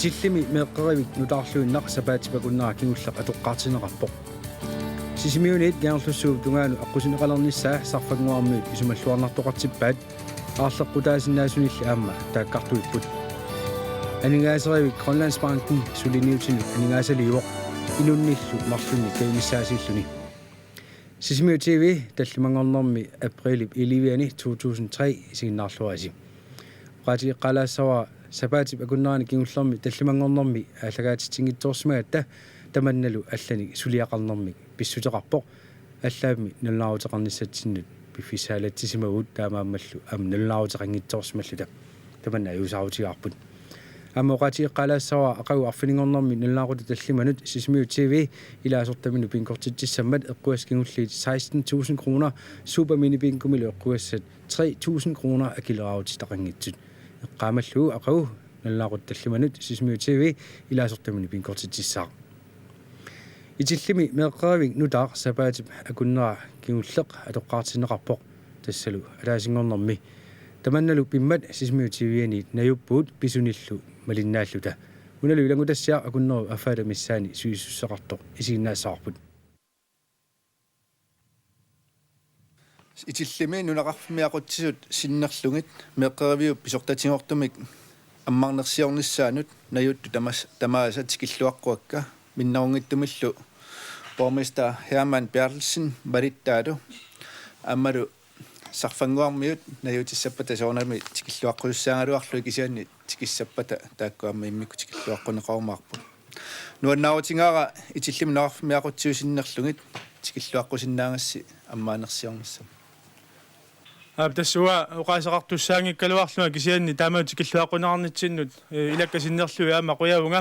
Itillimi meeqqarivik nutaarluunneq sapaatipakunnaqa kingullaq atoqqaartineqarpoq. Sisimiuniit giarlussuup tungaanu aqusineqalernissaa sarfanguarmiut isumalluarnartoqartippaat aarleqqutaasinnaasunnilli aamma taakkartuipput. Aningaasarivik Grønlandsbanken suliniutinut aningaasaliuoq inunnillu marlunni kaimissaasilluni. Sisimiu TV tallimangornermi april iliviani 2003 isiginnaarluarisi. Qati qalaassava sapaatip akunnaani kingullermi tallimangornermi allagaatitingittoorsimagatta tamannalu allani suliaqarnermi pissuteqarpoq allaami nulnaaruteqarnissatsinnut piffisaalattisimagut taamaammallu am nulnaaruteqanngittoorsimalluta tamanna ayusaarutigaarput ammoqati qalaassava aqagu arfiningornermi nulnaaruta tallimanut Sisimiu TV ilaasortaminu pinkortitsissammat eqquaskingulliit 16,000 kroner superminipinkumilu eqquassat 3,000 kroner akileraarutitaqanngitsut eqqaamallu aqagu nulnaarut tallimanut Sisimiu TV ilaasortaminu pinkortitsissaaq Itillimi meeqqaravik nutaaq sapaatip akunnera kingulleq atoqqaartineqarpoq tassalu alaasingornermi tamannalu pimmat Sisimiu TV-ani najuppuut pisunillu malinnaalluta unalu ilangutassiaq akunneru afaala missaani suissussaqartoq isiginnaassaarput Itillimi nunaqarfimiaquttisut sinnerlungit meeqqaraviup pisortatingortumik аммарнерсиорнissaanut najuttu tamaasa tikilluaqquakka minnarungittumillu borgmester Hermann Bertelsen valittaatu ammalu sarfanguarmiut najutissapata soornami tikilluaqqussaangaluarlu kisianni tikissappata taakkuamma immikku tikilluaqqunneqarumaarpu nuannaarutingaara itillimi naqarfimiaquttiusinnerlungit tikilluaqqusиннаагасси аммаанерсиорнisса тассуа уqaasaqartussaangikkaluarluma кисианни таамаут tikilluaqquneqarnitsinнут илаккасиннерлуи аама қуявунга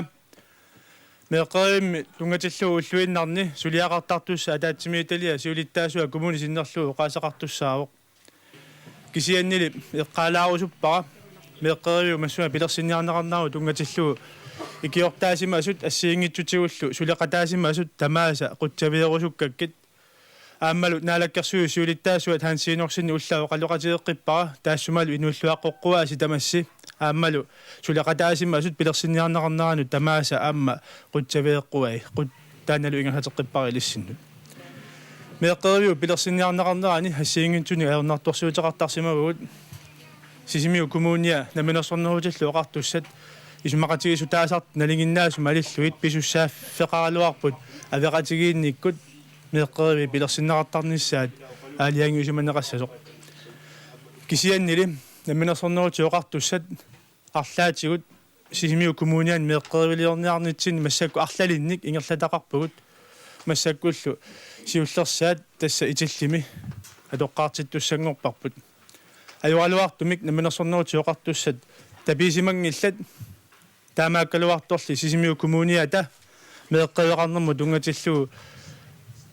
меэққаримми тунгатиллуу уллуиннарни сулиақартартусса атаатсимииталиа сиулиттаасуа коммуни синнерлуу уqaасақартуссаавоқ кисианнили эққалаарусуппара меэққариу массуа пилерсинниарнеқарнаару тунгатиллуу икиортаасимаасут ассиингитсутигуллу сулеқатаасимаасут тамааса қутсавиерусуккаккит ааммалу наалаккерсуи сиулиттаасуат хансиинорсинни уллаа оқалоқатиеққиппара таассумалу инууллуаққоққуааси тамасси ааммалу сулеқатаасимаасут пилерсинниарнеқарнаану тамааса аама қутсавиеққуай қут тааналу ингахатеққиппара илиссинну меэққариу пилерсинниарнеқарнаани ассиингитсуни аернарторсуутеқартарсимавгут Sisimiu kommunia наминерсорнерутиллу оқартуссат исумақатигису таасарт налингиннаасу малиллуит писуссааффеқаралуарпут авеқатигиинниккут меэққариви пилерсиннеқартарниссаат аалиангиусуманеқассасоқ кисианнили наминерсорнерути оқартуссат арлаатигут Sisimiu kommunian меэққаривилиорниарнитсин массакку арлалинник ингерлатақарпугут массаккуллу сиуллерсаат тасса итиллими атоққаартиттуссангорпарпут аюалуартумик наминерсорнерути оқартуссат табисимангиллат таамааккалуарторли Sisimiu kommuniata меэққавеқарнэрму тунгатиллуу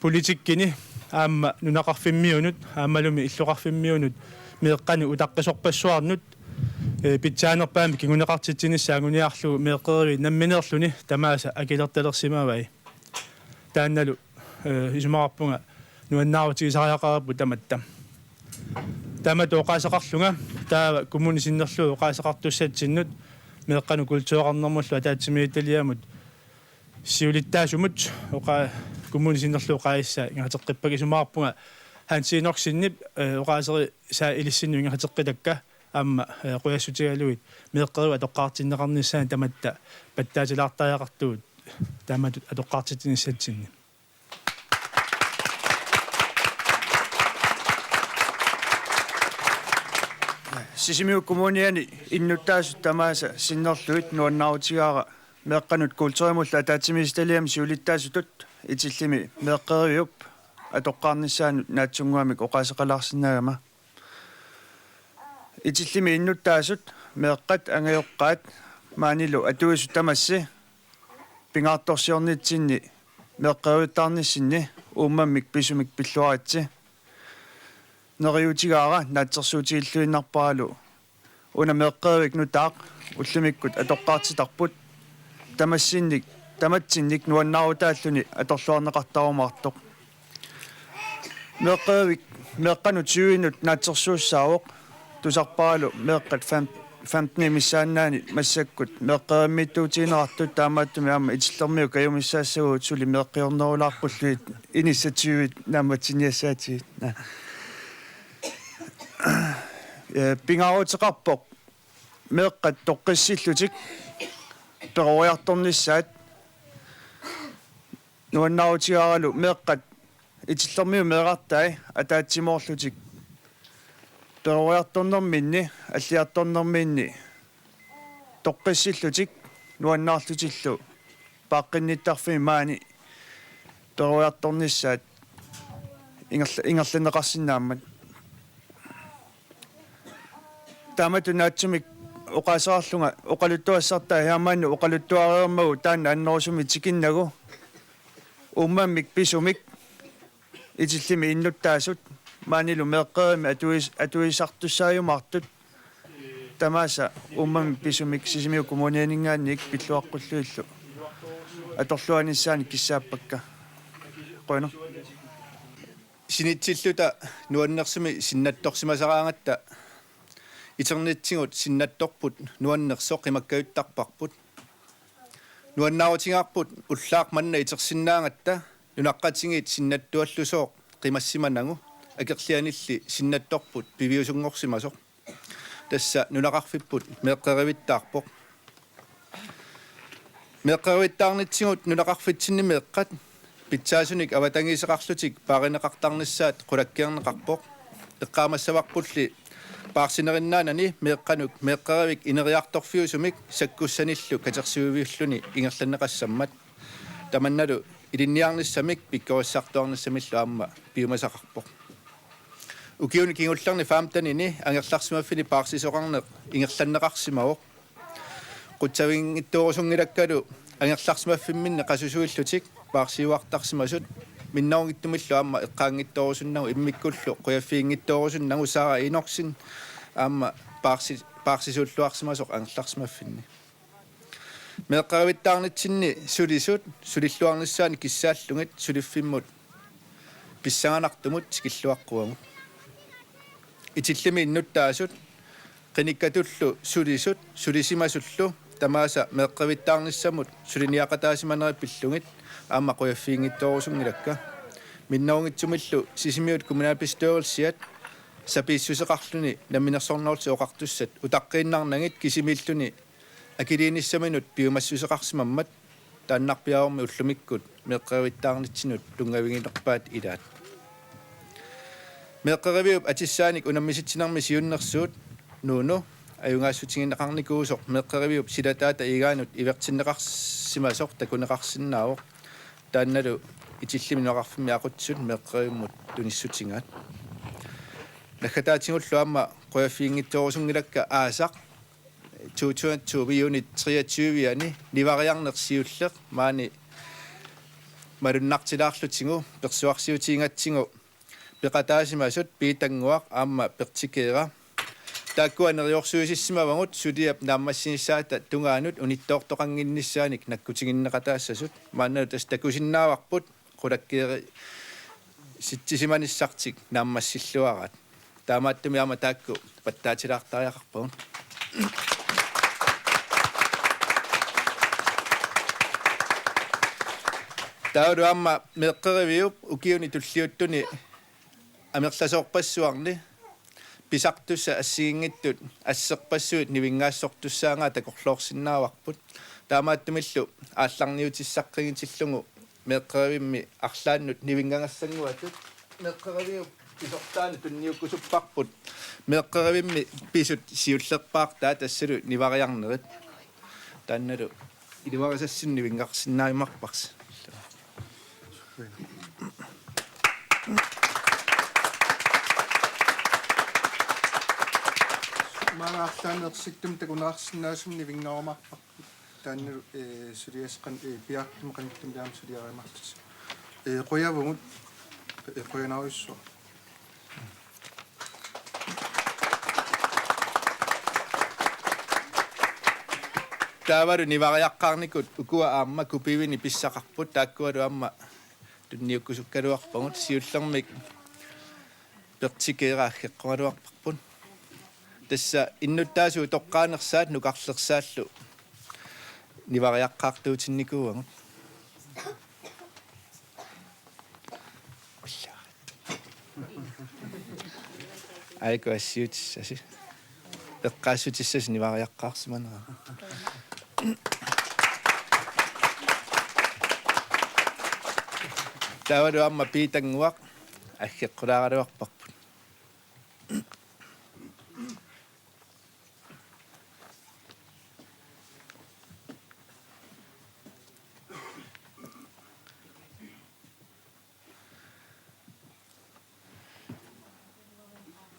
политиккини аама нунақарфиммиунут аамалуми иллоқарфиммиунут меэққани утаққисорпассуарнут питсаанерпаами кигунеқартитсиниссаагуниарлу меэққериви намминерлуни тамааса акилерталерсимавай таанналу исумаарпунга нуаннаарутигисариақараппу таматта тамат оқаасақарлунга таава коммуни синнерлуу оқаасақартуссатсиннут меэққану культуеқарнэрмуллу атаатсимииталиамут сиулиттаасумут оқа коммуни синнерлуу қаиссаа ингатеққиппагисумаарпунга хансиинорсиннип оқаасери саа илиссинну ингатеққитакка аама қуяссутигалуит меэққеру атоққаартиннеқарниссаан таматта паттаатилаартааяқартуут тааматут атоққаартитиниссатсинни Sisimiu kommuniani innuttaasut tamaasa sinnerluit nuannaautigaara meeqqanut kultuurimulla ataatsimistaliam siulittaasutut itillimi meeqqeriup atoqqaarnissaanut naatsunguamik oqaasaqalaarsinnaagama itillimi innuttaasut meeqqat angajoqqaat maanilu atuisut tamassi pingaartorsiornitsinni meeqqeriuttaarnissinni uummammik pisumik pilluaritsi neriutigaara naatsersuutigilluinnarparalu una meeqqerivik nutaaq ullumikut atoqqaartitarput tamassinnik tamatsinnik nuannaaruutaalluni atorluarneqartarumaartoq meeqqerivik meeqqanut suuinut naatsersuussaawoq tusarparalu meeqqat 15 missaaнаани массаккут меэккериммиттуутиинеартут таамааттуми аама итиллэрмиу каюмиссаассагуут сули меэккиорнерулаарпуллуит инициативит нааматсиниассаатигит пингаруутеқарпоқ меэққат тоққиссиллутик перориарторниссаат нуаннаутигаралу меэққат итиллэрмиу меэрартай атаатсимоорлутик перориарторнэрминни аллиарторнэрминни тоққиссиллутик нуаннаарлутиллу пааққинниттарфими маани перориарторниссаат ингерлинеқарсинааммат тааматунаатсумик оқаасаарлунга оқалуттуассартаа хиамаанну оқалуттуареермагу таанна аннерусуми тикиннагу уммаммик писумик итиллими иннуттаасут маанилу меэккерими атуисартуссааюмартут тамааса уммами писумик сисимиу коммунианингаанник пиллуаққуллуиллу аторлуаниссаани киссааппакка қойно синитсиллута нуаннерсими синнатторсимасараангатта итернетсигут синнатторпут нуаннерсоқ қимаккаюттарпарпут нуаннаавутингаарпут уллаақ манна итерсиннаангатта нунаққатингит синнаттуаллусооқ қимассиманагу акерлианилли синнатторпут пивиусунгорсимасоқ тасса нунақарфиппут меэққеривиттаарпоқ меэққеривиттаарнитсигут нунақарфитсинни меэққат питсаасуник аватангисеқарлутик пааринеқартарниссаат қулаккиернеқарпоқ эққаамассаварпулли паарсинериннаанани меэққанук меэққеривик инериарторфиусумик саккуссаниллу катерсуивиуллуни ингерланнеқассаммат таманналу илинниарниссамик пиккориссартуарниссамиллу аама пиумасақарпоқ укиуни кингуллерни фаамтанини ангерларсимаффини паарсисоқарнеқ ингерланнеқарсимаоқ қутсавингиттуурусунгилаккалу ангерларсимаффимминне қасусуиллутик паарсиуартарсимасут миннаунгиттумиллу аама эққаангиттуурусуннагу иммиккуллу қуяффиингиттуурусуннагу сара инорсин аама паарсисууллуарсимасоқ ангерларсимаффинни меэққаривиттаарнитсинни сулисут сулиллуарниссаани киссааллугит сулиффиммут писсаганартумут скиллуаққуагу итиллими иннуттаасут қиниккатуллу сулисут сулисимасуллу тамааса меэққавиттаарниссамут сулиниақатаасиманериппиллугит аама қуяффиингиттуурусунгилакка миннаунгитсумиллу сисимиут коммуналбестørelsиат сапииссусеқарлуни наминерсорнерути оқартуссат утаққииннарнагит кисимииллуни акилииниссаминут пиумассусеқарсимаммат тааннарпиаарми уллумиккут меэққавиттаарнитсинут тунгавигилерпаат илаат меэққаривиуп атиссааник унаммиситсинарми сиуннерсуут нууну аюнгаассутингинеқарникуусоқ меэққаривиуп силатаата игаанут ивертиннеқарсимасоқ такунеқарсиннаавоқ таанналу итиллими ноқарфими ақутсут меэққаривиммут туниссутингаат накатаатингуллу аама қуяффиингитторусунгилакка аасақ 2020 юнит 23-ани нивариарнерсиуллеқ маани малуннартилаарлутингу персуарсиутингатсигу пеқатаасимасут питангуақ аама пертикеера тааккуанериорсуисиссимавангут сулиап нааммассинissaата тунгаанут униттоортоқангиннissaаник наккутингиннеқатаассасут маанналу тас такусиннааварпут қулаккиери ситсисиманиссартик нааммассиллуараат таамааттуми аама таакку паттаатилаартариақарпагун тауру аама меэққеривиуп укиуни туллиуттуни амерласоорпассуарни писартусса ассигингиттут ассерпассуит нивингаассортуссаангаа такорлоорсиннааварпут таамааттумиллу аалларниутиссаққигитиллугу меэққеривимми арлааннут нивингангассангуатут меэққеривиуп писортаани тунниуккусуппарпут меэққеривимми писут сиуллерпаартаа тассалу нивариарнерит таанналу иливарисассин нивингарсиннааймарпарс магаарлаанерситтум такунаарсинаасумни вингаармарпарпут таанналу сулиасқан пиартум каниттум таам сулиаримартус қоявумут қоянауиссо таавару нивариаққарникут укуа аама купивини писсақарпут тааккуалу аама тунниуккусуккалуарпагут сиуллермик пертикеераахеққуалуарпарпут тасса иннуттаасу тоққаанерсаат нукарлерсааллу нивариаққартуутинникууангут айко ассиутиссаси эққаассутиссас нивариаққаарсиманера таваду амма питангуақ аггеққулаагалуарпарпут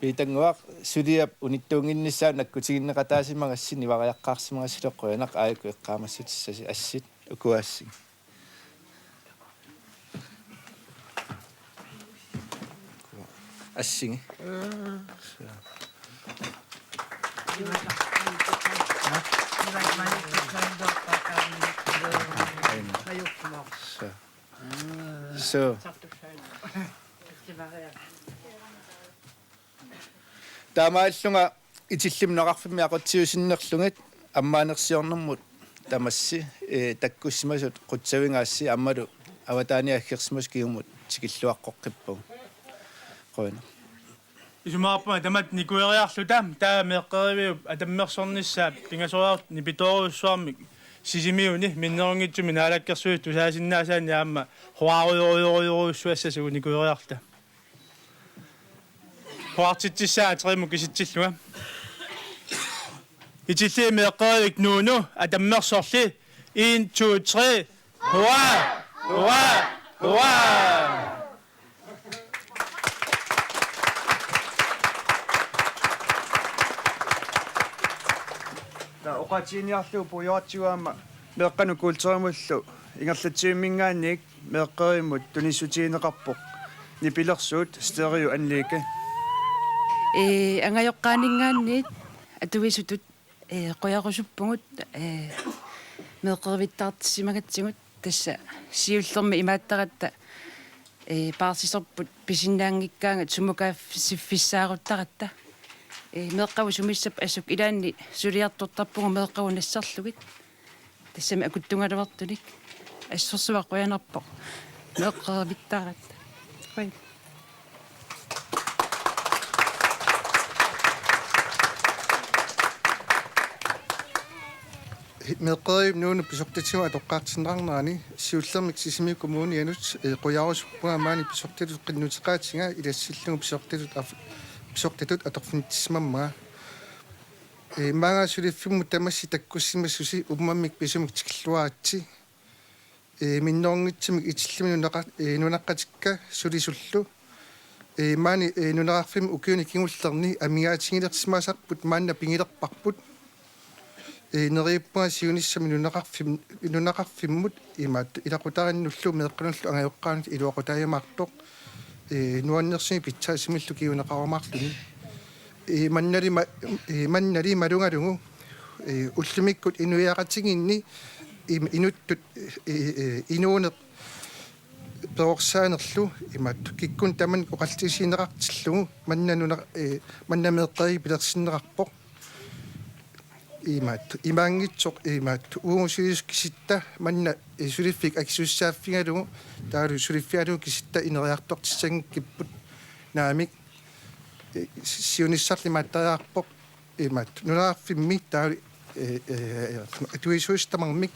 питангуақ сулиап униттуунгиннссаа наккутигиннеқатаасимагассин нивариаққаарсимагассилоққуянақ аайку эққаамассутиссаси ассит укуаассиг ассинги so таамааллунга итиллимнеқарфимми ақутсиусиннерлугит аммаанерсиорнэрмут тамасси таккуссимасут қутсавингаасси аммалу аватаани аггерсимас киумут тикиллуаққоққиппу қойна исумаарпа тамат никуериарлутам таа меэққеривиу атаммерсорниссаа пингасориарт нипиторуссуармик сисимиуни миннерунгитсуми наалаккерсуит тусаасиннаасаани аама хуааруйоруйоруйоруйуссуассасугу никуериарта хуартитсаа атериму киситсиллуга итиллии меэққеривик нууну атаммерсорли 1 2 3 хуа та оқатиниарлу пуйоатсуаама меэққану култеримуллу ингерлатсииммингаанник меэққериммут тунисутиинеқарпоқ нипилерсуут стериу анлике ангайоққаанингаанниит атувисутут қоярусуппугут меэққервиттаартиссимагатсигут тасса сиуллерми имааттаратта паарсисерпут писиннаангиккаанга сумукааффиссааруттаратта меэққаву сумиссап асук илаанни сулиартортарпугу меэққаву нассарлугит тассами акуттунгалавартуник ассерсуа қоянарпоқ меэққервиттааратта хой меэққерим нууну писортитсима тоққаартиннарнаани сиуллермик сисими коммуни янут қоярусуппугаамаани писортитут қиннутеқаатинга илассиллугу писортитут аторфинтисмамма маага сулиффимму тамасси таккуссимассуси уммаммик писумик тикиллуаатси минноонгитсимик итиллими нунаққатикка сулисуллу маани нунеқарфим укиуни кигуллерни амигаатингилерсимаасарпут маанна пингилерпарпут нериппуга сиуниссами нунеқарфиммут имаат илақутариннуллу меэққануллу ангайоққаанут илуақутаямаартоқ нуаннерсими питсаасимиллу киунеқарамаарлуни маннали малунгалугу уллумиккут инуяақатигинни инуттут инуунеқ перорсаанерлу имаат киккун таман оқалтисинеқартиллугу маннамеэққери пилерсиннеқарпоқ имаат имаангитсоқ имаат уумусилис киситта манна сулиффик аксуссааффигалугу таалу сулиффиалугу киситта инериартортиссангиккиппут наамик сиониссарли маттариарпоқ имаат нунаарфимми таалу туисуистамармик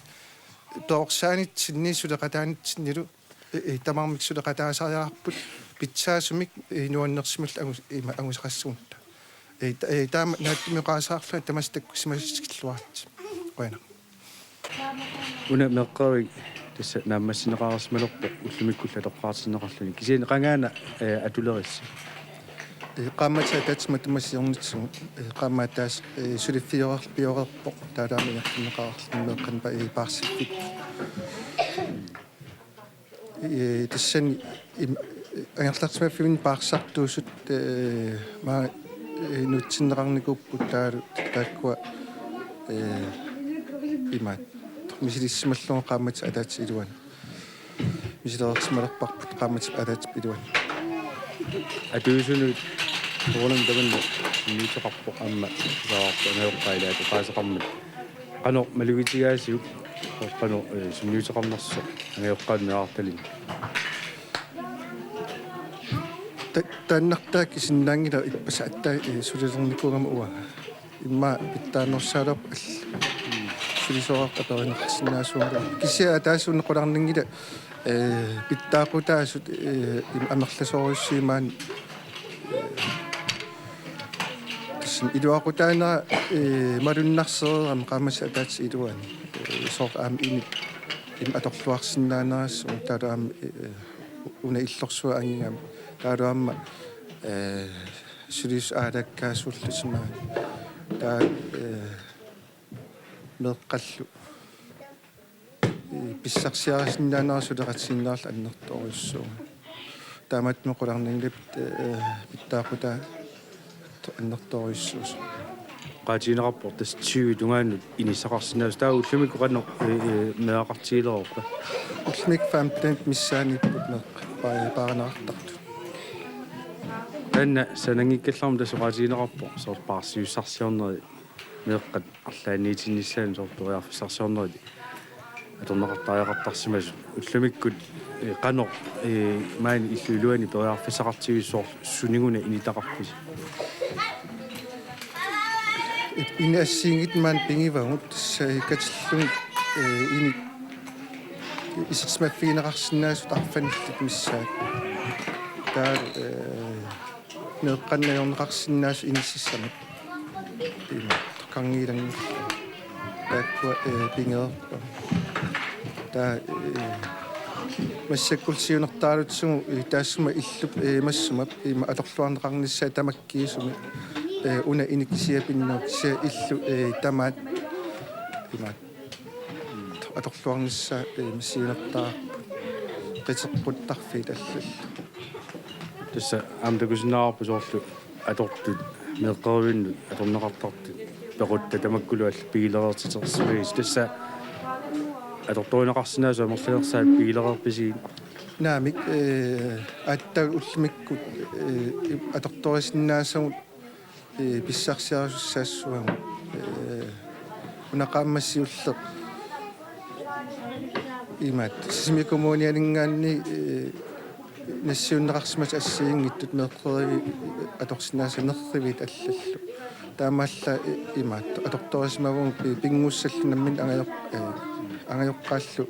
тоорсаанитсинни сулеқатаанитсиннилу тамармик сулеқатаасариарпут питсаасумик нуаннерсимал агусақассуунта таама нааттимиқаасаарлу тамастаккусимассикиллуарти қойна уна меққари тасса нааммассинеқарсмалерпо уллумиккулла тоққаартиннеқарлуни кисиин қангаана атулерисси qaamata tatsmatamassiornitsugu qaamataas suliffiorerpiorerpoq taalaamiartinneqararlumeeqqan pa paarsifik тассани ангаллартимаффимин паарсартуусут ма нутсиннеқарникуппут таалу тааккуа имаат мисилиссималлуга qaamata атаат илуан мисилерерсималерпарпут qaamata атаат илуан атуусунут Tuulan tamanna niitaqarpo amma saarpa anayoqqailaat qaasaqarmat qano malugitigaasiuk qano sumniutaqarnerso anayoqqaannaartalin тааннартаак исиннаангила иппасаатта сулилерникугама уа имма питтааноссаалерп сулисоқартаперинеқарсинаасуунга кисиа таасуунеқуларнингила питтаақутаасут им амерласориуссиимаан тасин илуақутаанера малуннарсереерам qaamassa ataats iluani соор аам инит им аторлуарсинаанерас таалаам уна иллорсуа ангингам таалаамма сулис аалаккаасууллусимаа таа меққаллу писсарсиарасиннаанерасулеқатсиннаарла аннерторуссуу таамат меқуларнингилап питтаақутаа аннерторуссуус qaatiinerarpor tas 20 tungaannut inisaqarsinnaas taa ullumik qanno meaqartiilerorpa уллмик 15 миссааниппут неқ пааранеартарту танна санангиккалларм тасоqaatiinerarpor soor paarsiussarsiorneri meeqqat арлааниитиннссаан soor toriarfissarsiorneri аторнеқартариақартарсимасу уллумиккут qano maani illuiluani toriarfissaqartiguissoor suniguna initaqarpis ine assingit man pingivangut katsillung ini issersmaffiineqarsinnaasut arfanillit missaat taa neqqannayorneqarsinnaas inississamat kangiilang taakwa pingeerpa taa массаккулсиунертаалутсугу таассума иллуп массума има аторлуарнеқарнissaа тамаккиисуми уна иникисиапинноо кися иллу тамаат имаат аторлуарнissaа массиунертаа qiterputtarfi tallal тасса аамтакусинаарпу соорлу атортут меэққеруиннут аторнеқартартут пеқутта тамаккулуалла пигилереертитерсимагис тасса аторторинеқарсинаасу амерланерсаат пигилереерписигин наамик аттаг уллимиккут аторторисиннаасагут писсарсиарусаассуагу унақааммассиуллеқ имаат сисмикомуниалингаанни нассиуннеқарсимас ассиингиттут меэққериви аторсинаасанерривит аллаллу таамаалла имаат аторторисмагун пингуссаллунаммин ангайоққааллу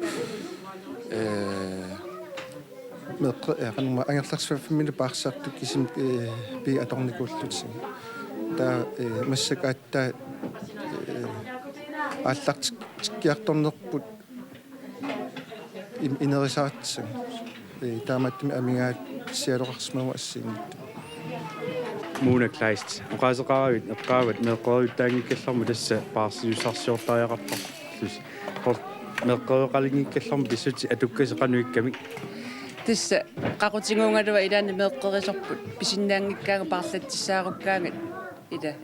меэққе канма ангерларсфаффиммили паарсаарту кисим би аторникууллутсиг таа массакааттаа ааллартиккиарторнерпут инерисаатсиг тааматтими амигаат сиалоқарсмагу ассиингит муна клайст оqaасеқаравит эққаават меэққеруттаангиккалларму тасса паарсиусарсиортариақартар лус пор меэққеруқалингиккалларму писсути атуккасеқануиккамик тасса қақутингуунгалуа илаани меэққерисорпут писиннаангиккаага паарлатсисааруккаангат ила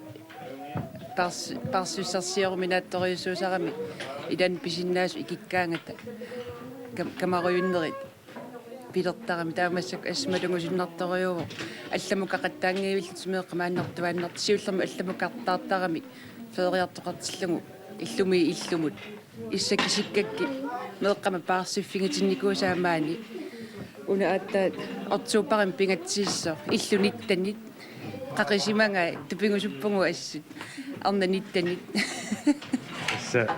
парсиуссарсиоруминаатториуссуусарами илаани писиннаасу икиккаангата камаруйуннерит пилертарами таамассак ассмалунгусиннарториуво алламукақаттаангиивиллут меэққамааннартуааннарт сиуллерма алламукартаартарами феериартоқартиллугу иллуми иллумут иссакисиккакки меэққама паарсиффигитинникуусаамаани уна ааттаат ортуупарим пингатсииссо иллуниттанит қақисиманга тупингусуппугу ассут арнаниттанит тасса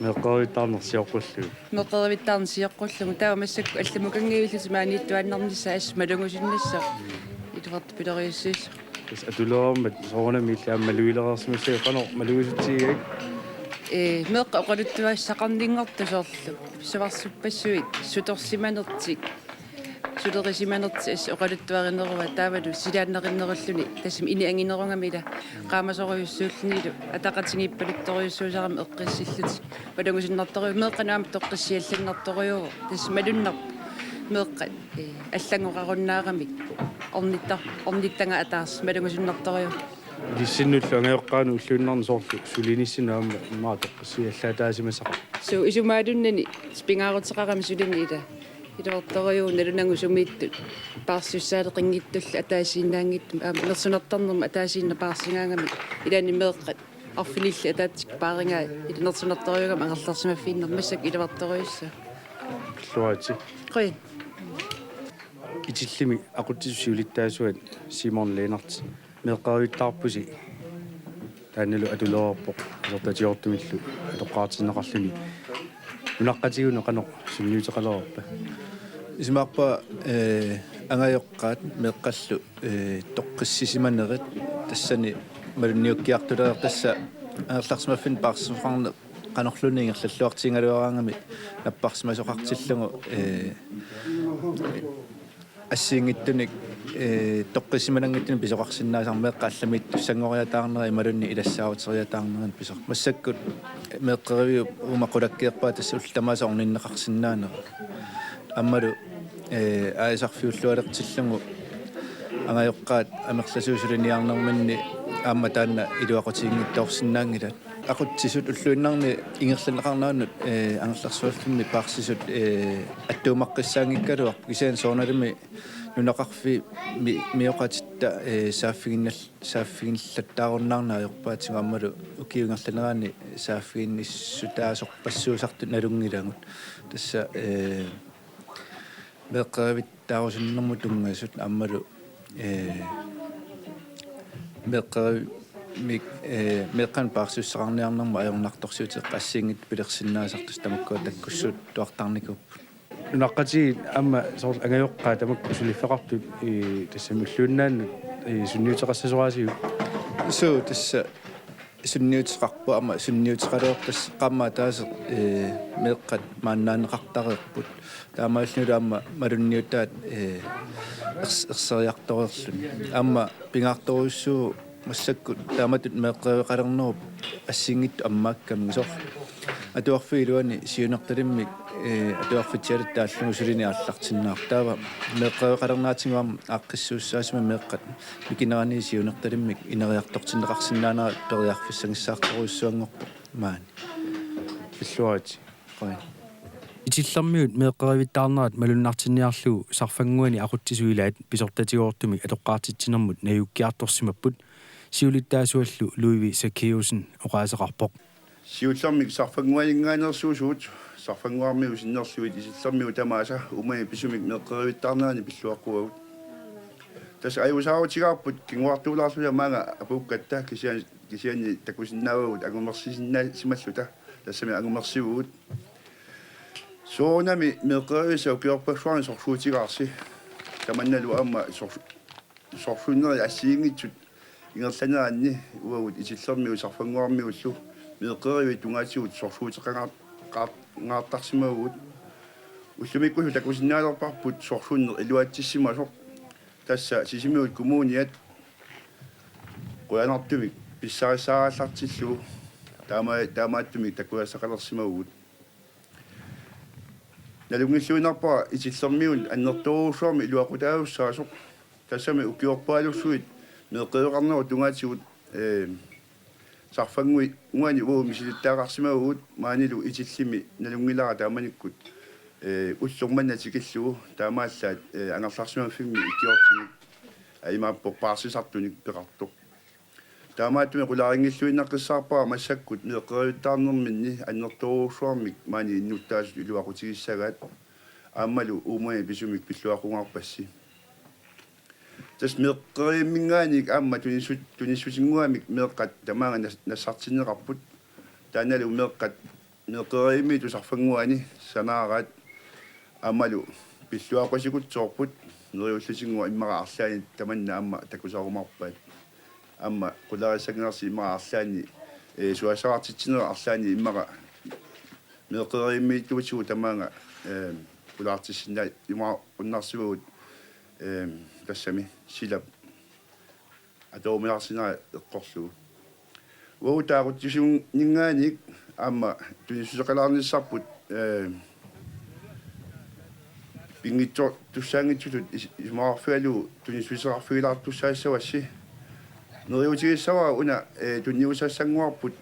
меэққеруттаарнерсиоққуллуг меэққеривиттаарнсиоққуллугу таамассакку алламукангиивиллут маанниттуааннарнissaа ассмалунгусиннассо илуарт пилериуссуис тас атулеермат соонамилла аммалуилерерсимассаа қано малуисутсигак меэққа оқалуттуассақарнингорту соорлу саварсуппассуит суторсиманертик сулерисиманерти ас оқалуттуаринерува таавалу силааннериннеруллуни тассим ини ангинерунгамила qaamasoruйuссууллунилу атақатингиппалутторюссуусарами эққиссиллути палунгусиннарториу меэққанаама тоққиссиалланнарториу тасс малуннар меэққа аллангоқаруннаарами орниттанга атаарс малунгусиннарториу диссиннуллу ангайоққаану уллуиннарни соорлу сулиниссинаама имаа тоққиссиаллаатаасимасаqa су исумаалуннани спингаарутеқарами сулини ила илаварторюу налунангусумииттут паарсуссаалеқингиттулла атаасииннаангиттум нерсунартарнерма атаасиинна паарсингаангами илаани меэққат арфилилла атаатик паарингаа илнерсунарторюгама ангерларсимаффииннер массак илаварторюисса луати қой итиллими aquttissuulittaasuat Simon Lennart meeqqaruittaarpusi таанналу атулоорпо асертатиортумиллу атоққаатиннеқарлуни унаqqатигуне қано сунниутеқалоорпа исмаарпа ангайоққаат меэққаллу тоққиссисиманерит тассани малунниуккиартулеэр тасса аерларсимаффин паарсуфарне qanorluni ingерллуартингалуараангами наппарсимасоқартиллугу ассиингиттуник тоққисиманангиттуни писоқарсинаасармеэққа алламит туссангориатаарнери малунни илассаавутериатаарнерин писоқ массаккут меэққаривиу умақулаккиерпаа тасса ултамааса орниннеқарсинаанера аммалу аисарфиуллуалертиллугу ангайоққаат амерласуусулиниарнерминни аама таанна илуақутиингиттаорсинаангилат aqutsisut ulluinnerni ingerlanneqarnaanut angерларсуаллунни паарсисут аттуумаққиссаангиккалуарпу кисаан соорналими нунақарфи миоқатитта сааффигинлаттааруннаарнаа аёрпаатига аммалу укиунгерланераани сааффигинниссутаасоқ пассуусартут налунгилагут тасса меққавиттаарусиннэрму тунгасут аммалу меққави меқан паарсуссақарниарнэрма аёрнарторсуутеқ qassiingit пилерсиннаасартус тамаккуа таккуссуут туартарникуп унаqqati амма соор ангайоққаа тамакку сулиффеқартут тассамуллууннаанну сунниутеқассасураасиу суу тасса сунниутеқарпу ама сунниутеқалуортас қамма тааса меққат мааннаанеқартареерпут таамааллула амма малунниутаат ерсериарторерлун амма пингаарторуссуу массаккут тааматут меэққавеқалернеруп ассингит аммааккам сор атуарфиилуани сиунерталиммик атуарфитсиалат тааллугу сулини ааллартиннаар таава меэққавеқалернаатингуам ааққиссууссаасима меэққат микинерани сиунерталиммик инериартортиннеқарсинаанера периарфиссангиссаарторуссуангорпо маани пиллуати қой итиллэрмиут меэққаривиттаарнерат малуннартинниарлугу сарфангуани aqutsisuilaat писортатигоортуми атоққаартитсинермут наюккиарторсимаппут сиулиттаасуаллу Луиви Сакеусен оqaасеқарпоқ сиуллэрмик сарфангуаингаанерсуусуут сарфангуармиу синнерлуит исиллэрмиу тамааса умай писумик меэққаривиттаарнаани пиллуаққуагут тас аюсаавутигаарпут кингуартуулаарлуя маага апуккатта кисиани такусиннаавагут агумерсисиннаа сималлута тассами агумерсивуут соонами меэққаривиса укиорпассуарни сорсуутигаарси таманналу аама сорсууннери ассиингитсут ингерланераанни уагут исиллэрмиу сарфангуармиуллу меэққариви тунгаатигут сорсуутеқангаартарсимагут уллумиккусу такусиннаалерпарпут сорсууннер илуатсиссимасоқ тасса сисимиут коммуниат қуянартумик писсарисаарааллартиллу таамааттумик такуассақалерсимагут налунгиллуинарпара исиллэрмиун аннерторуусуарми илуақутаавуссаасоқ тассами укиорпаалуссуит меэққавеқарнеру тунгаатигут сарфангуи унгани уу мисилиттаагаарсимагуут маанилу итиллими налунгилара тааманиккут уллорманнатикиллугу таамааллаат ангерларсимаффимми иккиортимик аимааппо паарсисартуник пеқартоқ таамааттуми қулаарингиллуиннаққиссаарпаа массаккут меэққавиттаарнерминни аннерторуусуармик маани иннуттаасут илуақутигиссагаат ааммалу уумай писумик пиллуақунгаарпасси тас меэққариммингааник аама тунissutiнгуамик меэққат тамаага нассартиннеқарпут тааналу меэққат меэққаримми тусарфангуани санаараат аамалу пиллуақасикутсоорпут нериуллутингуа иммара арлаани таманна аама такусаарумарпаат аама qularissangersi иммара арлаани суасаартитсинера арлаани иммара меэққариммииттуутигу тамаага qulaartissina иммара уннарсугут тассами силап атоомиарсинаа эққорлугу уутаагутсисун нингааник аама тунissусеқалаарниссарпут пингитсо туссаангитсулут имаарфиалу тунissусеқарфигилаартуссаассавасси нериутигиссава уна тунниусассангуарпут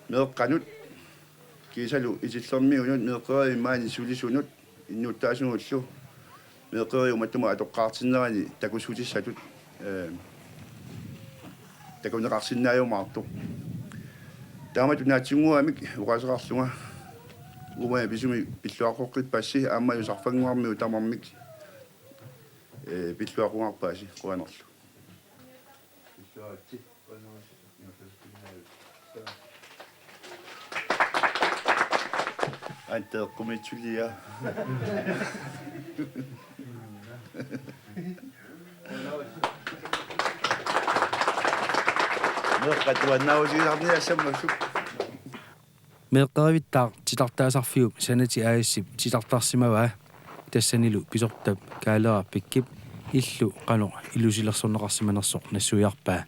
меэққанут кисалу исиллэрмиунут меэққари маани сулисунут иннуттаасунгуллу меэқериуматтума атоққаартиннерани такусутиссатут такунеқарсиннааюмаарту таамату наатсингуамик уқасеқарлунга умаа бисуми пиллуақоққит пасси ааммаю сарфангуармиу тамармик пиллуақунгаарпааси қуанерлу антеэққумитсулия меэққатуаннаусигисарниассаммассук меэққаривиттаа титартаасарфиуп санати ааиссип титартаарсимаваа тассанилу писортап каалера пиккип иллу қано илусилерсорнеқарсиманерсоқ нассуиарпаа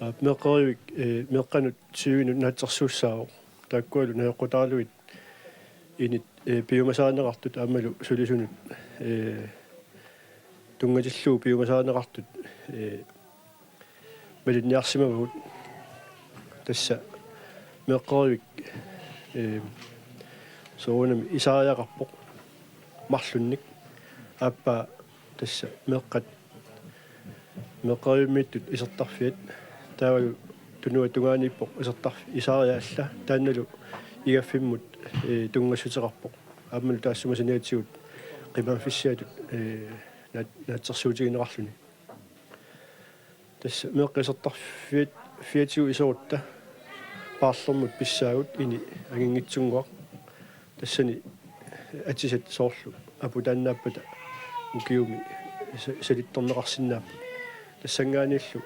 меэққаривик меэққанут сивинут наатсерсууссаавоқ тааккуалу наеққутаалуит инит биомасаанеқартут аамалу сулисунут тунгатиллуу биомасаанеқартут малинниарсимавут тасса меэққаривик соонами исааяқарпоқ марлунник ааппа тасса меэққаривиммиттут исертарфиат таавалу тунуа тугааниппоқ исертарфи исаариаалла таанналу игаффиммут тунгассутеқарпоқ аамалу таассума саниатсигут қимаанфиссиатут наатсерсуутигинеқарлуни тасса меэққисертарфиат фиатигу исорутта paarlormut pissaagut ini angingitsunguaq tassani atisat soorlu aputaannaappat ukiumi salittorneqarsinnaap tassangaanillu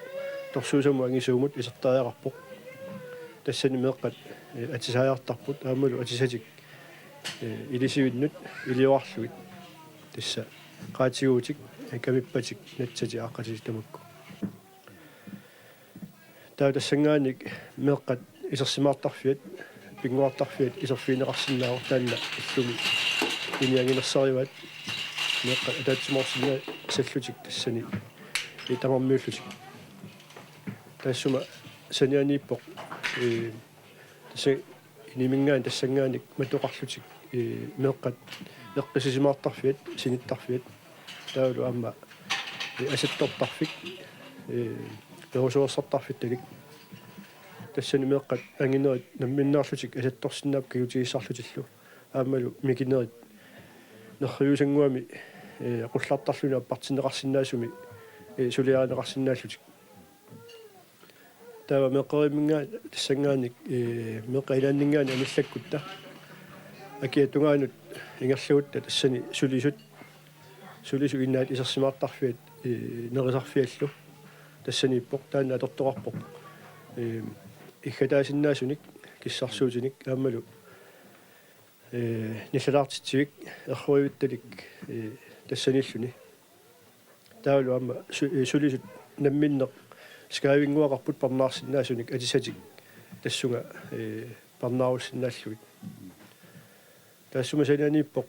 torsuusamu angisuumut isertaajaqarpoq tassani meeqqat atisaajartarput aamalu atisatik ilisivinnut iliuarlugit tassa qaatiguutik kamippatik natsati aqqatitamakku taa tassangaanik meeqqat исерсимаартарфиат пингуартарфиат исерфиинеқарсиннаавор таанна иллуми иниангинерсариват меққа атаатсиморсинна саллутик тассани итамармиуллутик тассума санианиппоқ тасса инимингаан тассангааник матоқарлутик меққат эққисисимаартарфиат синиттарфиат таалу аама асаттортарфик перусуерсартарфит талик тассани меэққат ангинерит намминнаарлутик асатторсиннаап киутигиссарлутиллу аамалу микинерит нерриусангуами қуллаартарлуни аппартинеқарсинаасуми сулиаанеқарсинааллутик таава меққеримингаа тассангааник меққилааннингаани амиллаккутта акиатунгаанут ингерлуутта тассани сулису иннаат исерсимаартарфиат нерисарфиаллу тассаниппоқ таана атортоқарпоқ иххатаасиннаасуник киссарсуутиник аамалу нисалаартитсивик эрруивитталик тассаниллуни таалу аама сулисут намминнеқ скаавингуақарпут парнаарсиннаасуник атисатик тассунга парнааруссиннааллугит таассума санианиппоқ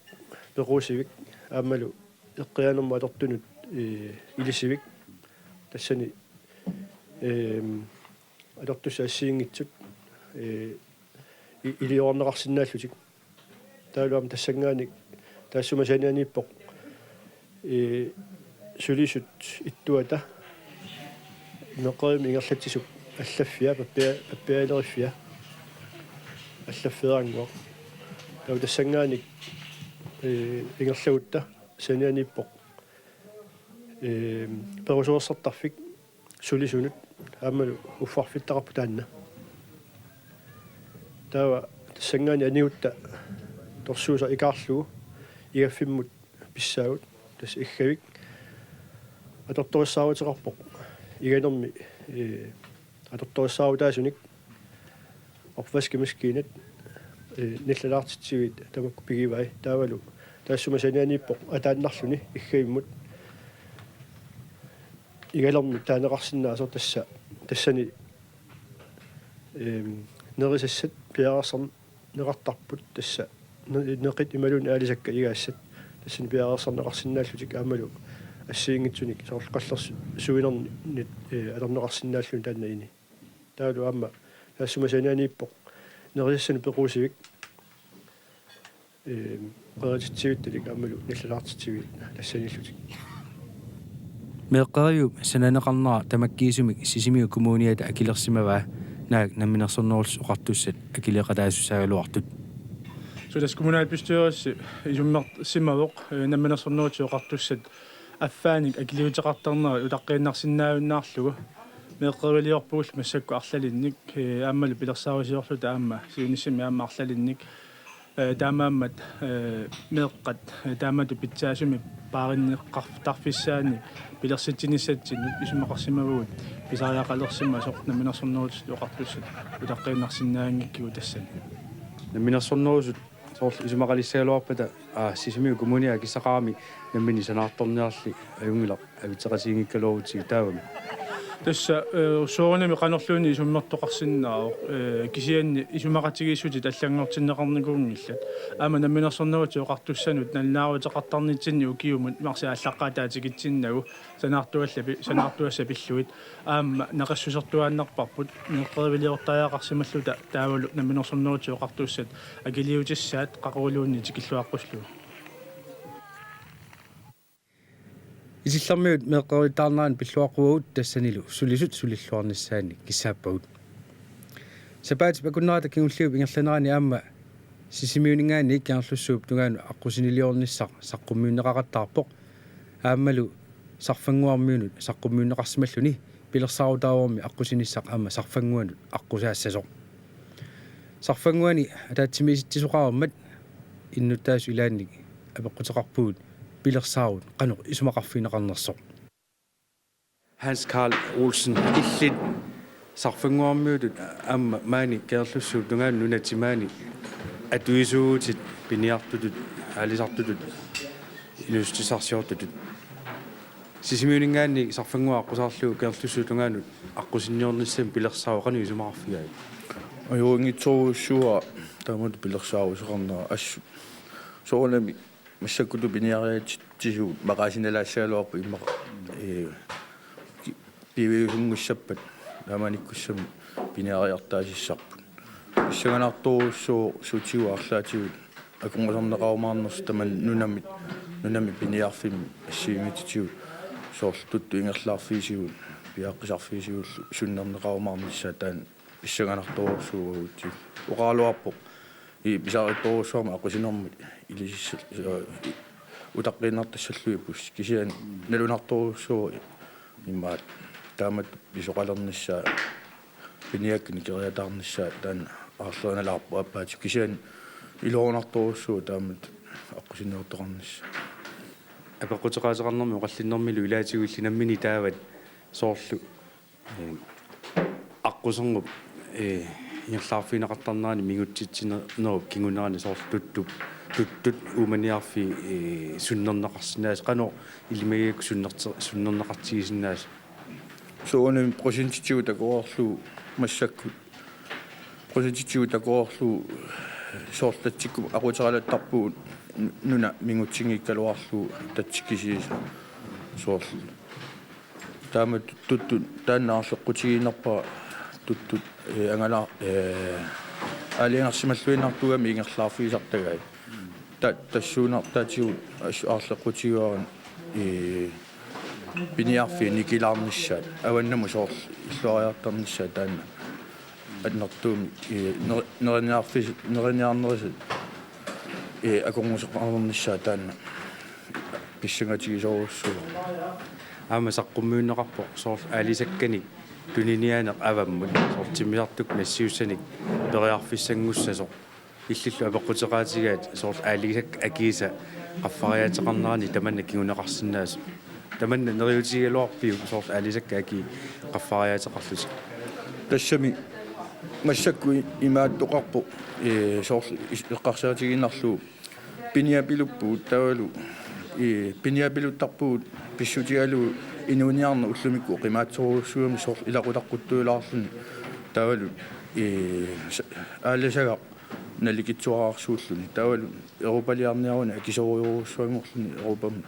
перуусивик аамалу эққианерма атортунут илисивик тассани адортусаассиингитсут илиорнеқарсинааллутик таалуам тассангааник таассума санианиппоқ сулисут иттуата неқарим ингерлатсисук аллаффиа паппиалериффиа аллаффераангуа тау тассангааник ингерлагутта санианиппоқ перусуерсартарфик сулисунут аамалу уффарфиттақарпу таанна таава тассангаани аниутта торсууса икаарлугу игаффиммут писсаагут тас иггавик аторториссаавутеқарпоқ иганерми аторториссаавутаасуник орфаскимаскиинат наллалаартитсивит тамакку пигивай таавалу таассума санианиппоқ атааннарлуни иггавиммут игалерми таанеқарсинаасо тассани нерисассат пиарасарн неқартарпут тасса неқит ималун аалисакка игаассат тассани пиарасарнеқарсинааллутик аамалу ассиингитсуник соорлқаллерс суинерни алернеқарсинааллун тааннаини таалу аама таассума санианиппоқ нерисассани пеқусивик меққеритсивитталик аммалу наллалаартитсивит тассаниллутик меэкъариу сананеқарнера тамаккиисумик сисимиу коммуниата акилерсимаваа наак намминерсорнерулс оқартуссат акилеқалаасусаагалуартут сулас коммуналбистуерисси исуммер симавоқ намминерсорнерути оқартуссат аффааник акилиутеқартарнера утаққииннарсинаавиннаарлугу меэкъерилиорпугул массакку арлалинник ааммалу пилерсаарусиорлу таама сиунissimi аама арлалинник таамааммат меэққат таамату питсаасуми паариннеққартарфиссаани пилерситсиниссатсинут исумақарсимавуут писариақалерсима сортнаминерсорнерут оқартуссат утаққииннарсинаангиккигу тассани намминерсорнерусут сорл исумақалиссагалуарпата сисимиу коммуниа киссақарами наммини санаарторниарли аюнгила авитсеқасиингиккалуурутиг таавами тасса соонами канерлууни исуммертоқарсиннаа кисианни исумақатигииссути таллангортиннеқарникуунгиллат аама намминерсорнерути оқартуссанут наллааруутеқартарнитсинни укиумут марси аллаққаатаатигитсиннагу санаартуасса пиллуит аама нақассусертуааннарпарпут меққеривилиортаяақарсималлута таавалу намминерсорнерути оқартуссат акилиутиссаат қақуулуунни тикиллуаққуслу исиллэрмиут меэкъеритаарнеран пиллуаққуагут тассанилу сулиллуарниссаани киссааппагут сапаати пакуннерата кигуллиуп ингерланерани аама сисимиунингаани иккиарлуссууп тугаану аққусинилиорниссақ саққуммиуннеқақаттаарпоқ ааммалу сарфангуармиунут саққуммиуннеқарсималлуни пилерсаарутааварми аққусиниссақ аама сарфангуанут аққусаассасоқ сарфангуани атаатсимиситсисоқармат иннуттаасу илаанник апеққутеқарпугут пилерсаарут канеқ исумақарфинеқарнерсоқ Hans Carl Olsen иллит сарфангуармиутут аама маани кеерлуссуу тунгаан нунатимаани атуисуутит пиниартутут алисартутут илустисарсиортутут сисимиунингаани сарфангуа аққусаарлуу кеерлуссуу тунгаанут аққусинниорниссам пилерсаавақану исумақарфигаа аюнгитсоруссуа таамат пилерсаавусеқарнера ассу соонами массаккуту пиниариатсисуу мақаасиналаассаалуарпу иммақа пивиусунгуссаппат тааманиккуссами пиниариартаасиссарпут иссаганаарторуссуу сутиуарлаатигут акунгасарнеқаумаарнерс таман нунами пиниарфими ассиимититигут соорлтутту ингерлаарфиисигут пиаққисарфиисигуллу суннернеқаумаарниссаа таан иссаганаарторуссуугути оқаалуарпоқ писааритторуссуарма аққусинэрмут илисис утаққииннартассаллуиппус кисиан налунарторуссуу имаат таамат писоқалерниссаа пиниаккини кириатаарниссаа таан аарлуаналаарпу аппаати кисиан илоонарторуссуу таамат аққусиннеортоқарнисса апеққутеқаасеқарнэрми оқаллиннэрмилу илаатигулли наммини таават соорлу аққусернуп ингерлаарфинеқартарнаани мигутситсинернеруп кингунерани соорлтуттуп туттут уманиарфи суннернеқарсинаас қано илимагиак суннернеқартигисиннаас соонами просентитигу такоорлу массаккут просентитигу такоорлу соорлатсикку aquтералаттарпуут нуна мигутсингиккалуарлу татсиккисииса соорлу таамат туттут тааннаарлеққутигинерпа туттут ангала алиангерсималлуинартугами ингерлаарфиисартагай тассуунартаатигу аарлеққутигуаран пиниарфи никилаарниссаат аваннаму соорл иллуариартарниссаа таана атнертууми нерниарнерисат акунгусеқарнерниссаа таана писсангатигисоруссуу аама саққуммиуннеқарпоқ соорл алисакканик тунинианеқ аваммут сортимиартук нассиуссаник периарфиссангуссасоқ иллиллу апеққутеқаатигаат соорл алисак акииса қаффариаатеқарнерани таманна кигунеқарсинаас таманна нериутигалуарпиу соорл алисакка аки қаффариаатеқарлусик тассами массакку имааттоқарпо соорл эққарсаатигиннарлу пиниапилуппуут тавалу пиниапилуттарпуут писсутигалу инуниарна уллумикку қимаатсоруссуами соорл илақутаққуттуилаарлуни тавалу ааласага наликитсуараарсууллуни тавалу европалиарниаруна акисоруйоруссуангорлуни европам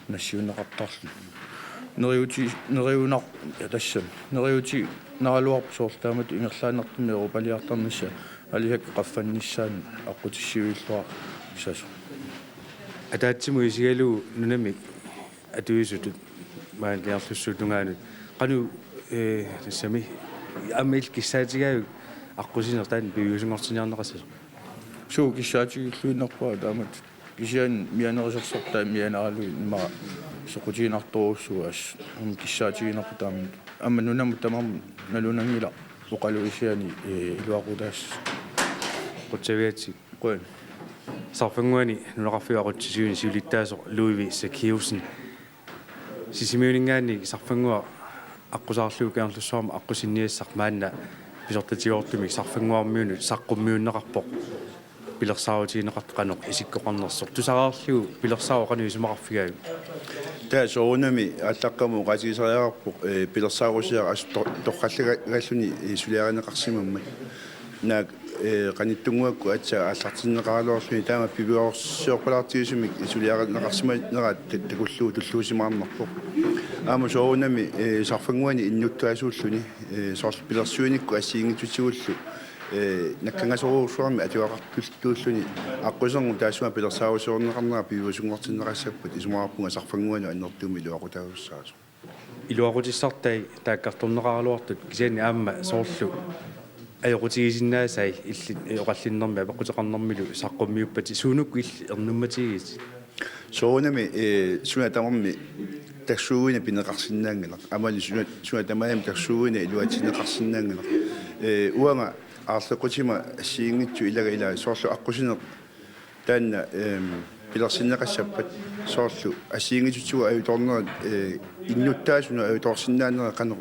нассиунеқартарлуни нериунар тассам нериути наралуарпу соорл таамату ингерлаанертуми европалиартарнисса алисак қаффанниссаани аққутиссивиллуар сасо атаатсиму исигалу нунами атуисутут маалиарлуссуутунгаанут кану тассами аммил киссаатигаавик аққусинертаан пиуусунгортиниарнеқассасо суу киссаатигиллуиннарпаа таамат кисиан мианерисерсартаа мианералуи имма соқутиинарторуссуас киссаатигинерпу таамат амма нунаму тамам налунангила оқалу исиани илуақутаас қутсавиатсик қуан сарфангуани нунеқарфиуақутсисуини сиулиттаасо луиви сакиусен сисимиунингаани сарфангуа аққусаарлуу каарлуссуарма аққусинниассар маанна писортатигоортумик сарфангуармиуну саққуммиуннеқарпоқ пилерсаавутигинеқартақанеқ исиккоқарнерсоқ тусараарлуу пилерсаавоқану исумақарфигаагу таа соонами аллаққаму qatigisariararpuq пилерсаарусиар ас торқаллагаллуни сулиаринеқарсимаммат наак qanittунguakku атса аллартиннеқаралуарлуни таама пивиорсиорпалаартигисумик сулиаринеқарсиманерат такуллуу туллуусимаарнарпоқ аама соонами сарфангуани иннуттуасууллуни сорл пилерсуиникку ассиингитутигуллу наккангасоруусуарми атуақартуллууллуни аққусерну таасума пилерсаавусуорнеқарнера пивиусунгортиннеқассаппут исумаарпунга сарфангуану аннертууми илуақутаавуссаасу илуақутиссартай тааккартурнеқаралуартут кисиани аама соорлу аёқутигисиннаасай илли оқаллиннэрми апеққутеқарнэрмилу саққуммиуппати суунукку илли ернумматигис соонами суна тамарми таксууина пинеқарсиннаангала амали суна тамаам таксууина илуатинеқарсиннаангала уанга аарлеқутима сиингитсу илага соорлу аққусинеқ таанна пилерсиннеқассаппат соорлу ассиингитсуа аюторнерат иннуттаасуна аюторсиннаанера қанер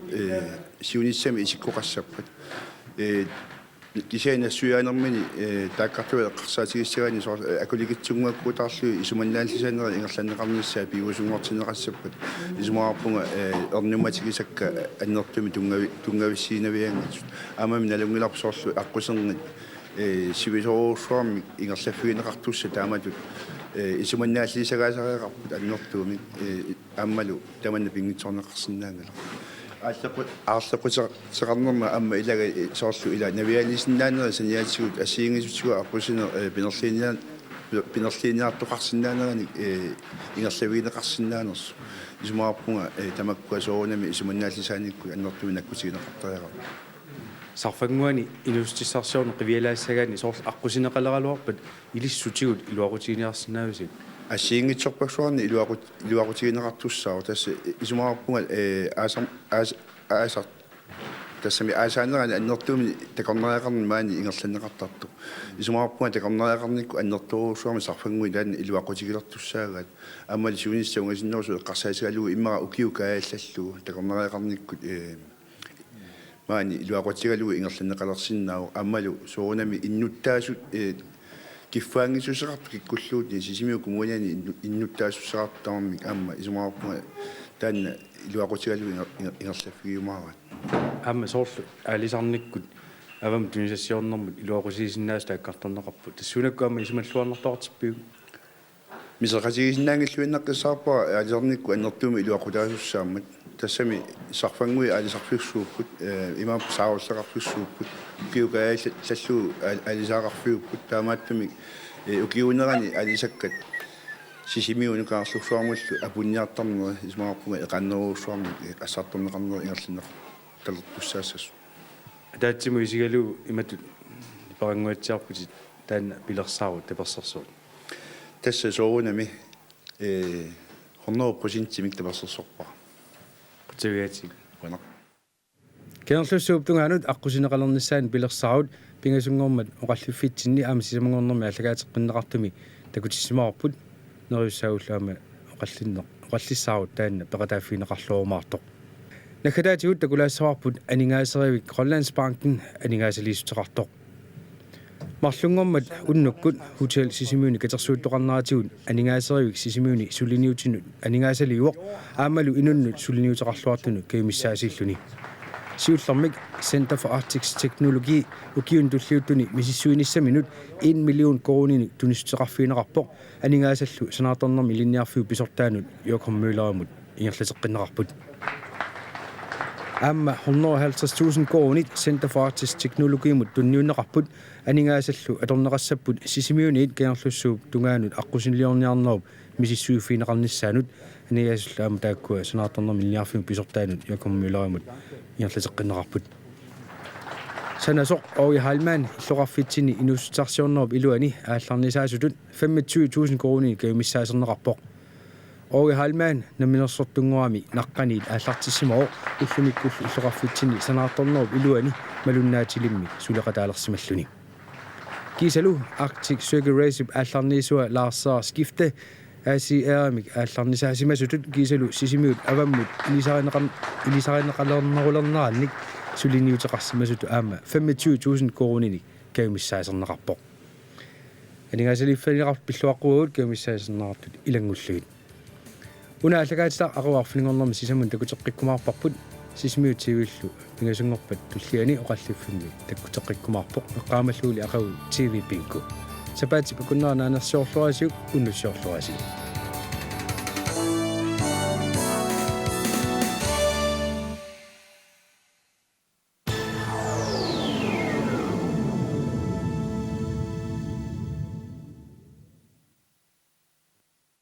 сиуниссами исиккоқассаппат кисяина суяанермини тааккартуа эққарсаатигиссагаани соор акулигитсунгуаккутаарлуи исуманнааллисаанера ингерланнеқарниссаа пиуусунгортинеқассаппат исумаарпунга ернуматигисакка аннертуми тунгависсиинавиангатсут аамами налунгиларпу соорлу аққусернит сивисоруусуарми ингерлаффигинеқартусса тааматут исуманнааллисагаасареқарпут аннертууми ааммалу таманна пингитсорнеқарсинаангала аарлеқутеқарнерма амма илага соорлу ила навиалисиннаанера саниаатсигут ассиингисутсуа аққусинер пинерлиниартоқарсинаанерани ингерлавигинеқарсинаанерсу исумаарпунга тамаккуа соонами исуманнааллисааникку аннертуми наккутигинеқартариара сарфангуани инустиссарсиорне қивиалаассагаани соорлу аққусинеқалералуарпат илиссутигут илуақутигиниарсинаависит ассиингитсорпаксуарни илуақутигинеқартуссаа тасса исумаарпунга аасар тассами аасаанерани аннертууми такорнериақарни маани ингерланнеқартарту исумаарпунга такорнериақарникку аннерторуусуарми сарфангуи таани илуақутигилертуссаагаат аммали сиуниссаунгасиннерусу эққарсаасигалугу иммара укиу кааллаллуу такорнериақарникку маани илуақутигалугу ингерланнеқалерсиннааву аммалу соонами иннуттаасут киффаангисусеқарту киккуллуутни сисимиу кумуаниани иннуттаасуссеқартармик аама исумаарпунга таанна илуақутигалугу ингерлаффигиумаарат аама соорлу аалисарниккут авам тунисассиорнэрмут илуақутигисиннаас тааккарторнеқарпут тассунакку аама исумаллуарнартоортиппиу мисеқатигисиннаангиллуиннаққиссаарпаа аалисарникку аннертууми илуақутаасуссааммат тассами сарфангуи аалисарфиуссууппут имаап сааруллеқарфиуссууппут укиукааллаллуу аалисаақарфиуппут таамааттумик укиунерани аалисаккат сисимиунукаарлуссуармуллу апунниартарнера исмаарпунга эқаннеруусsuarmi ассартэрнеқарнера ингерлинеқ талертуссаассасу таатсиму исигалу иматут парангуатсиарпути таанна пилерсаарут таперсерсуут тасса соонами 100% мик таперсерсорпаа qutiviatik wana керлуссууптунгаанут аққусинеқалерниссаан пилерсаарут пингасунгормат оқаллуффитсинни аама сисамангорнэрми аллагаатеққиннеқартуми такутиссимаарпут нериуссаагуллаама оқаллиссаарут таанна пеқатааффинеқарлуумаартоқ наккатаатигут такулаассаварпут анингаасеривик Grønlandsbanken анингаасалииссутеқартоқ марлунгормат уннуккут хотел сисимууни катерсуuттоқарнаратигут анингаасеривик сисимууни сулиниутинут анингаасалиуоқ аамалу инуннут сулиниутеқарлуартуну кеимиссаасиллуни сиуллэрмик Center for Arctic Technology укиундуллиуттуни мисиссуиниссаминут 1 миллион коронини тунистеқарфиинеқарпоқ анингаасаллу санааторнэрми линниарфиу писортаанут Joachim Mølleramut ингерлатеққиннеқарпут Aamma 150.000 kroonit Center for Arktisk Teknologimut tunniunneqarput aningaasallу atorneqassapput sisimiuniit kiarlussuup tungaanut aqusinliorniarnerup misissuufiineqarnissaanut anigaasulla aama taakkua sanaatornermi liarfim pisortaanut yakommiulerimut iarlateqqinneqarput sanasoq Aarhus Halman illoqarfitsini inussarsiornerup iluani aallarnisaasutut 25.000 kroonit kiumissaaserneqarpoq Aarhus Halman naminersortunguami naqqaniit aallartissimoo ullumikkull illoqarfitsini sanaatornerup iluani malunnaatilimmi suleqataalersimalluni kiisalu Arctic Circle Race aallarniisua laarsaa skifte ACR-mik aallarnisaasimmasutut kiisalu sisimiut avammut ilisarineqalernarulernarannik suliniuteqarsimasut aama 25.000 krooninik kiumissaaserneqarpoq aningaasaliffaniqar pilluaqqugut kiumissaaserneqartut ilangullugut una allagaatila aquarfingornermi sisamun takuteqqikkumaarparput sisimiutiivillu pingasungorpat tulliani oqalliffimmi takkuteqqikkumaarpoq eqqaamalluuli aqagu TV pinku sapaati pakunnaarnaanersiorluasiuk unnussiorluasi